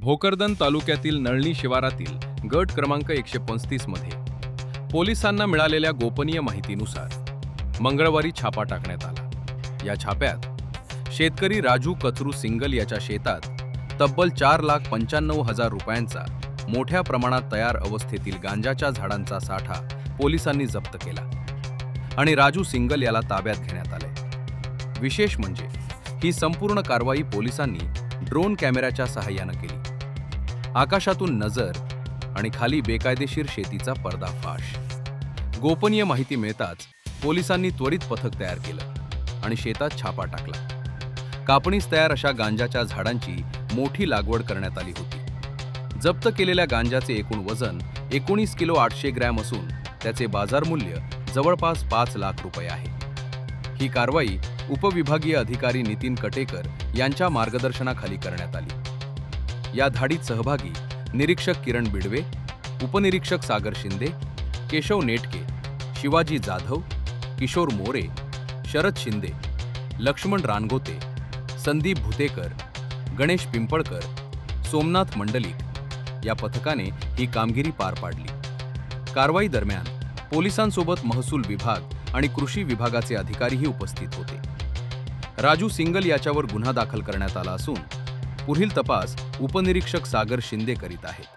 भोकरदन तालुक्यातील नळणी शिवारातील गट क्रमांक 135 मध्ये पोलिसांना मिळालेल्या गोपनीय माहितीनुसार मंगळवारी छापा टाकण्यात आला। या छाप्यात शेतकरी राजू कचरू सिंगल याच्या शेतात तब्बल 4,95,000 रुपयांचा मोठ्या प्रमाणात तयार अवस्थेतील गांजाच्या झाडांचा साठा पोलिसांनी जप्त केला आणि राजू सिंगल याला ताब्यात घेण्यात आले। विशेष म्हणजे ही संपूर्ण कारवाई पोलिसांनी ड्रोन कॅमेऱ्याच्या सहाय्याने केली। आकाशातून नजर आणि खाली बेकायदेशीर शेतीचा पर्दाफाश। गोपनीय माहिती मिळताच पोलिसांनी त्वरित पथक तयार केलं आणि शेतात छापा टाकला। कापणीस तयार अशा गांजाच्या झाडांची मोठी लागवड करण्यात आली होती। जप्त केलेल्या गांजाचे एकूण वजन 19 किलो 800 ग्रॅम असून त्याचे बाजार मूल्य जवळपास 5 लाख रुपये आहे। ही कारवाई उपविभागीय अधिकारी नितीन कटेकर यांच्या मार्गदर्शनाखाली करण्यात आली। या धाडीत सहभागी निरीक्षक किरण बिडवे, उपनिरीक्षक सागर शिंदे, केशव नेटके, शिवाजी जाधव, किशोर मोरे, शरद शिंदे, लक्ष्मण रानगोते, संदीप भुतेकर, गणेश पिंपळकर, सोमनाथ मंडलिक या पथकाने ही कामगिरी पार पाडली। कारवाई दरम्यान पोलिसांसोबत महसूल विभाग आणि कृषी विभागाचे अधिकारीही उपस्थित होते। राजू सिंगल याच्यावर गुन्हा दाखल करण्यात आला असून पुढील तपास उपनिरीक्षक सागर शिंदे करीत आहेत।